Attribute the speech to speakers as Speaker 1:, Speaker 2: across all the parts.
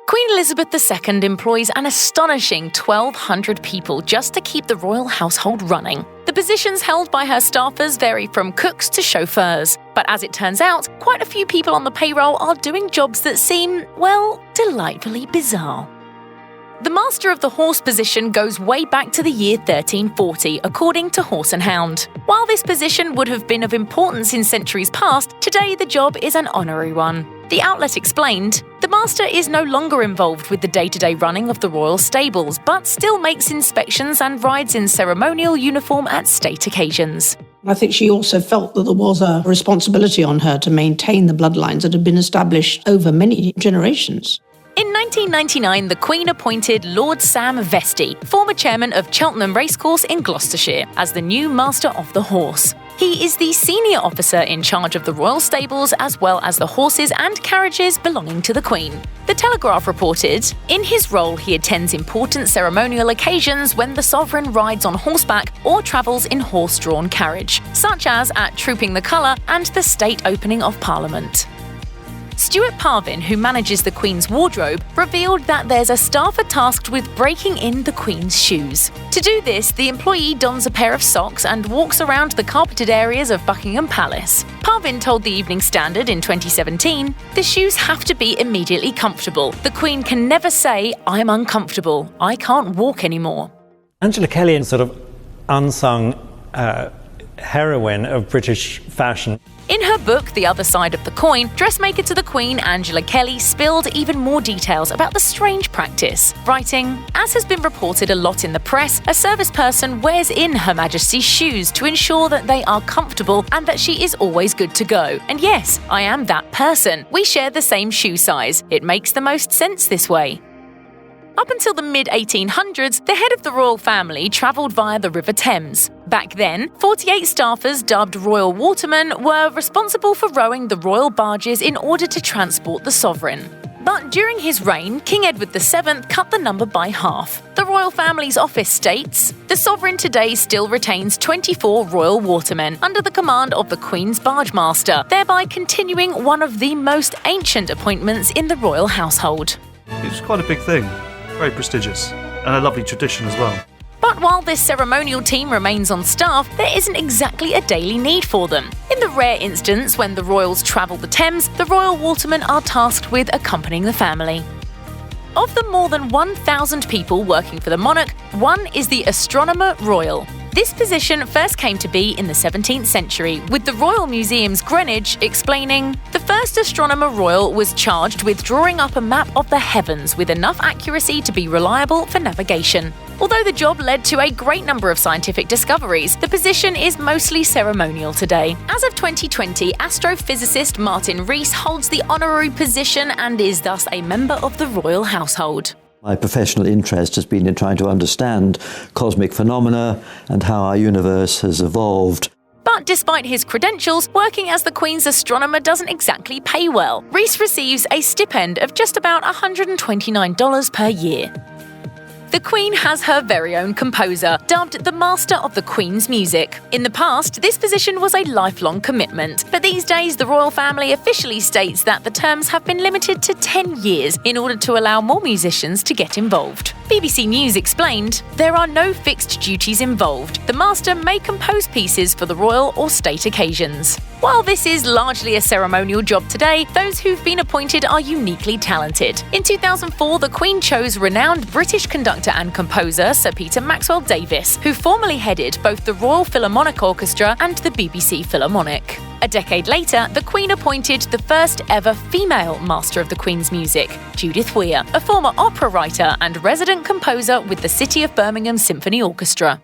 Speaker 1: Queen Elizabeth II employs an astonishing 1,200 people just to keep the royal household running. The positions held by her staffers vary from cooks to chauffeurs. But as it turns out, quite a few people on the payroll are doing jobs that seem, well, delightfully bizarre. The Master of the Horse position goes way back to the year 1340, according to Horse and Hound. While this position would have been of importance in centuries past, today the job is an honorary one. The outlet explained, "The Master is no longer involved with the day-to-day running of the royal stables, but still makes inspections and rides in ceremonial uniform at state occasions."
Speaker 2: I think she also felt that there was a responsibility on her to maintain the bloodlines that had been established over many generations.
Speaker 1: In 1999, the Queen appointed Lord Sam Vestey, former chairman of Cheltenham Racecourse in Gloucestershire, as the new Master of the Horse. He is the senior officer in charge of the royal stables as well as the horses and carriages belonging to the Queen. The Telegraph reported, "In his role, he attends important ceremonial occasions when the sovereign rides on horseback or travels in horse-drawn carriage, such as at Trooping the Colour and the state opening of Parliament." Stuart Parvin, who manages the Queen's wardrobe, revealed that there's a staffer tasked with breaking in the Queen's shoes. To do this, the employee dons a pair of socks and walks around the carpeted areas of Buckingham Palace. Parvin told the Evening Standard in 2017, "The shoes have to be immediately comfortable. The Queen can never say, 'I'm uncomfortable, I can't walk anymore.'"
Speaker 3: Angela Kelly is sort of unsung heroine of British fashion.
Speaker 1: In her book, The Other Side of the Coin, dressmaker to the Queen, Angela Kelly, spilled even more details about the strange practice, writing, "As has been reported a lot in the press, a service person wears in Her Majesty's shoes to ensure that they are comfortable and that she is always good to go. And yes, I am that person. We share the same shoe size. It makes the most sense this way." Up until the mid-1800s, the head of the royal family travelled via the River Thames. Back then, 48 staffers dubbed Royal Watermen were responsible for rowing the royal barges in order to transport the sovereign. But during his reign, King Edward VII cut the number by half. The royal family's office states, "The sovereign today still retains 24 royal watermen under the command of the Queen's barge master, thereby continuing one of the most ancient appointments in the royal household."
Speaker 4: It's quite a big thing. Very prestigious, and a lovely tradition as well.
Speaker 1: But while this ceremonial team remains on staff, there isn't exactly a daily need for them. In the rare instance when the royals travel the Thames, the royal watermen are tasked with accompanying the family. Of the more than 1,000 people working for the monarch, one is the Astronomer Royal. This position first came to be in the 17th century, with the Royal Museum's Greenwich explaining, "The first Astronomer Royal was charged with drawing up a map of the heavens with enough accuracy to be reliable for navigation." Although the job led to a great number of scientific discoveries, the position is mostly ceremonial today. As of 2020, astrophysicist Martin Rees holds the honorary position and is thus a member of the royal household.
Speaker 5: My professional interest has been in trying to understand cosmic phenomena and how our universe has evolved.
Speaker 1: But despite his credentials, working as the Queen's astronomer doesn't exactly pay well. Rees receives a stipend of just about $129 per year. The Queen has her very own composer, dubbed the Master of the Queen's Music. In the past, this position was a lifelong commitment, but these days the royal family officially states that the terms have been limited to 10 years in order to allow more musicians to get involved. BBC News explained, "There are no fixed duties involved. The Master may compose pieces for the royal or state occasions." While this is largely a ceremonial job today, those who've been appointed are uniquely talented. In 2004, the Queen chose renowned British conductor and composer Sir Peter Maxwell Davies, who formerly headed both the Royal Philharmonic Orchestra and the BBC Philharmonic. A decade later, the Queen appointed the first ever female Master of the Queen's Music, Judith Weir, a former opera writer and resident composer with the City of Birmingham Symphony Orchestra.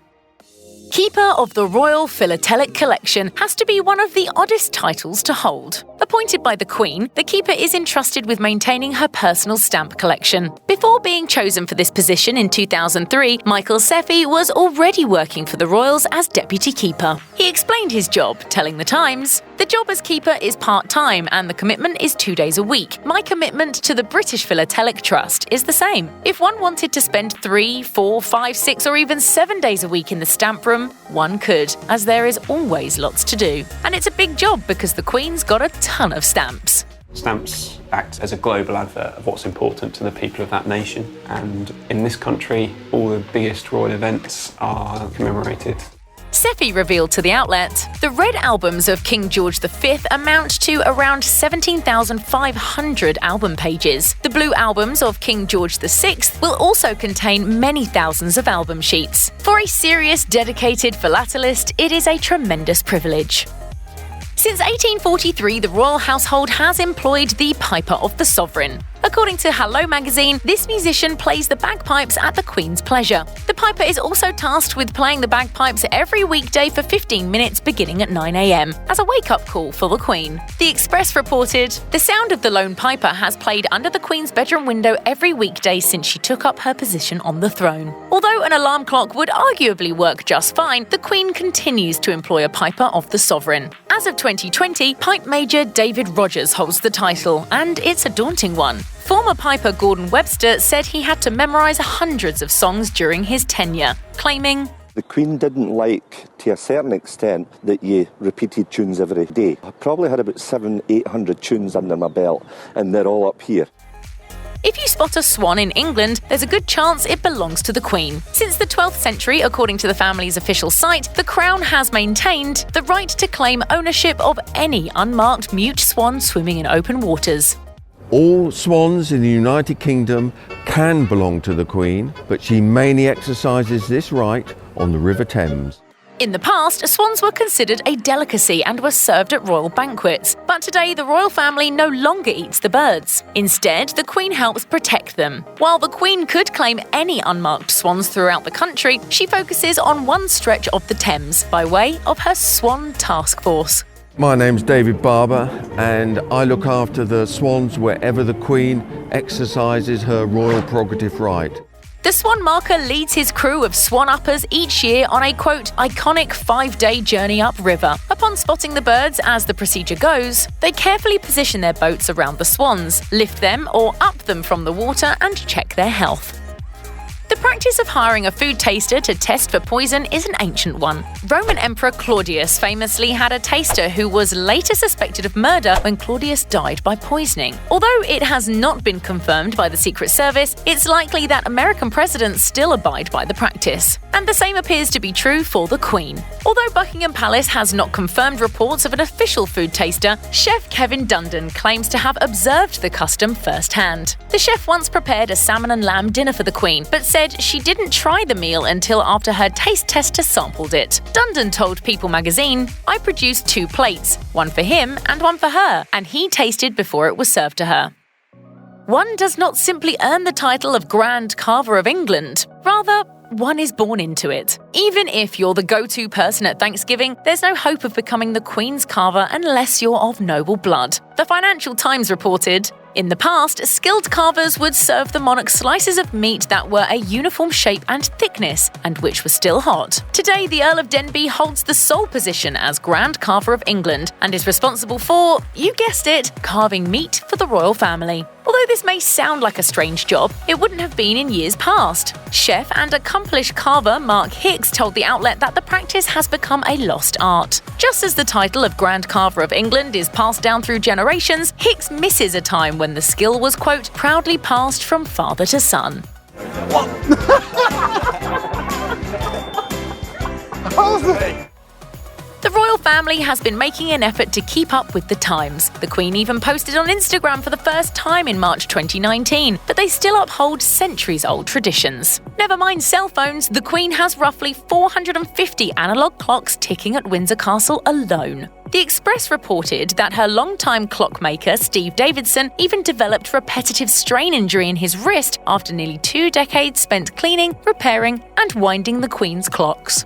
Speaker 1: Keeper of the Royal Philatelic Collection has to be one of the oddest titles to hold. Appointed by the Queen, the Keeper is entrusted with maintaining her personal stamp collection. Before being chosen for this position in 2003, Michael Seffi was already working for the Royals as Deputy Keeper. He explained his job, telling The Times, "The job as Keeper is part-time and the commitment is 2 days a week. My commitment to the British Philatelic Trust is the same. If one wanted to spend 3, 4, 5, 6 or even 7 days a week in the stamp room, one could, as there is always lots to do. And it's a big job because the Queen's got a ton of stamps."
Speaker 6: Stamps act as a global advert of what's important to the people of that nation, and in this country, all the biggest royal events are commemorated.
Speaker 1: Seffi revealed to the outlet, the red albums of King George V amount to around 17,500 album pages. The blue albums of King George VI will also contain many thousands of album sheets. For a serious, dedicated philatelist, it is a tremendous privilege. Since 1843, the royal household has employed the Piper of the Sovereign. According to Hello magazine, this musician plays the bagpipes at the Queen's pleasure. The piper is also tasked with playing the bagpipes every weekday for 15 minutes beginning at 9 a.m. as a wake-up call for the Queen. The Express reported, the sound of the lone piper has played under the Queen's bedroom window every weekday since she took up her position on the throne. Although an alarm clock would arguably work just fine, the Queen continues to employ a Piper of the Sovereign. As of 2020, Pipe Major David Rogers holds the title, and it's a daunting one. Former Piper Gordon Webster said he had to memorise hundreds of songs during his tenure, claiming,
Speaker 7: "The Queen didn't like, to a certain extent, that you repeated tunes every day. I probably had about 700-800 tunes under my belt, and they're all up here."
Speaker 1: If you spot a swan in England, there's a good chance it belongs to the Queen. Since the 12th century, according to the family's official site, the Crown has maintained the right to claim ownership of any unmarked mute swan swimming in open waters.
Speaker 8: All swans in the United Kingdom can belong to the Queen, but she mainly exercises this right on the River Thames.
Speaker 1: In the past, swans were considered a delicacy and were served at royal banquets, but today the royal family no longer eats the birds. Instead, the Queen helps protect them. While the Queen could claim any unmarked swans throughout the country, she focuses on one stretch of the Thames by way of her Swan Task Force.
Speaker 8: My name's David Barber, and I look after the swans wherever the Queen exercises her royal prerogative right.
Speaker 1: The Swan Marker leads his crew of swan-uppers each year on a, quote, iconic 5-day journey upriver. Upon spotting the birds as the procedure goes, they carefully position their boats around the swans, lift them or up them from the water and check their health. The practice of hiring a food taster to test for poison is an ancient one. Roman Emperor Claudius famously had a taster who was later suspected of murder when Claudius died by poisoning. Although it has not been confirmed by the Secret Service, it's likely that American presidents still abide by the practice. And the same appears to be true for the Queen. Although Buckingham Palace has not confirmed reports of an official food taster, Chef Kevin Dundon claims to have observed the custom firsthand. The chef once prepared a salmon and lamb dinner for the Queen, but said she didn't try the meal until after her taste tester sampled it. Dundon told People magazine, "I produced 2 plates, one for him and one for her, and he tasted before it was served to her." One does not simply earn the title of Grand Carver of England. Rather, one is born into it. Even if you're the go-to person at Thanksgiving, there's no hope of becoming the Queen's carver unless you're of noble blood. The Financial Times reported, in the past, skilled carvers would serve the monarch slices of meat that were a uniform shape and thickness, and which were still hot. Today, the Earl of Denbigh holds the sole position as Grand Carver of England and is responsible for, you guessed it, carving meat for the royal family. Although this may sound like a strange job, it wouldn't have been in years past. Chef and accomplished carver Mark Hicks told the outlet that the practice has become a lost art. Just as the title of Grand Carver of England is passed down through generations, Hicks misses a time when the skill was, quote, proudly passed from father to son. The royal family has been making an effort to keep up with the times. The Queen even posted on Instagram for the first time in March 2019, but they still uphold centuries-old traditions. Never mind cell phones, the Queen has roughly 450 analogue clocks ticking at Windsor Castle alone. The Express reported that her longtime clockmaker, Steve Davidson, even developed repetitive strain injury in his wrist after nearly 2 decades spent cleaning, repairing, and winding the Queen's clocks.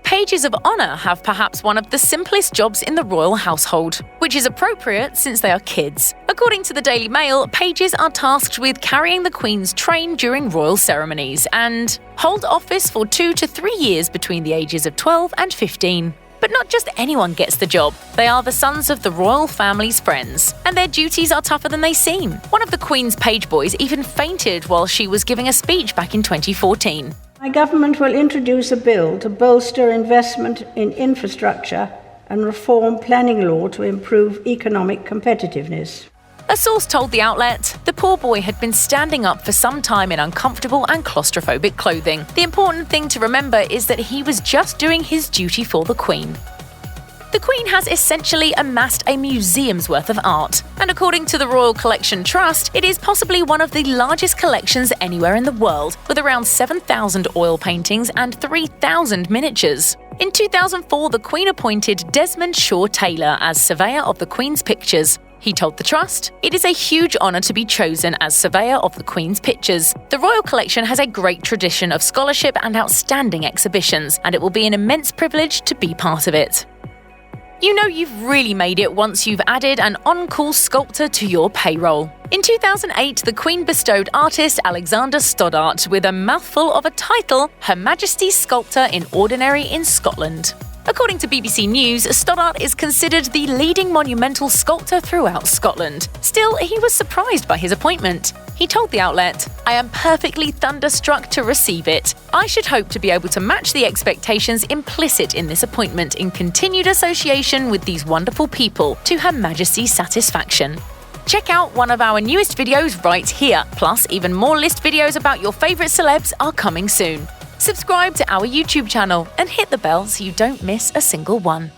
Speaker 1: Pages of honour have perhaps one of the simplest jobs in the royal household, which is appropriate since they are kids. According to the Daily Mail, pages are tasked with carrying the Queen's train during royal ceremonies and hold office for 2 to 3 years between the ages of 12 and 15. But not just anyone gets the job. They are the sons of the royal family's friends, and their duties are tougher than they seem. One of the Queen's page boys even fainted while she was giving a speech back in 2014.
Speaker 9: My government will introduce a bill to bolster investment in infrastructure and reform planning law to improve economic competitiveness.
Speaker 1: A source told the outlet, "The poor boy had been standing up for some time in uncomfortable and claustrophobic clothing. The important thing to remember is that he was just doing his duty for the Queen." The Queen has essentially amassed a museum's worth of art, and according to the Royal Collection Trust, it is possibly one of the largest collections anywhere in the world, with around 7,000 oil paintings and 3,000 miniatures. In 2004, the Queen appointed Desmond Shaw Taylor as surveyor of the Queen's pictures. He told the Trust, "It is a huge honour to be chosen as surveyor of the Queen's pictures. The Royal Collection has a great tradition of scholarship and outstanding exhibitions, and it will be an immense privilege to be part of it." You know you've really made it once you've added an on-call sculptor to your payroll. In 2008, the Queen bestowed artist Alexander Stoddart with a mouthful of a title, Her Majesty's Sculptor in Ordinary in Scotland. According to BBC News, Stoddart is considered the leading monumental sculptor throughout Scotland. Still, he was surprised by his appointment. He told the outlet, "I am perfectly thunderstruck to receive it. I should hope to be able to match the expectations implicit in this appointment in continued association with these wonderful people to Her Majesty's satisfaction." Check out one of our newest videos right here. Plus, even more list videos about your favourite celebs are coming soon. Subscribe to our YouTube channel and hit the bell so you don't miss a single one.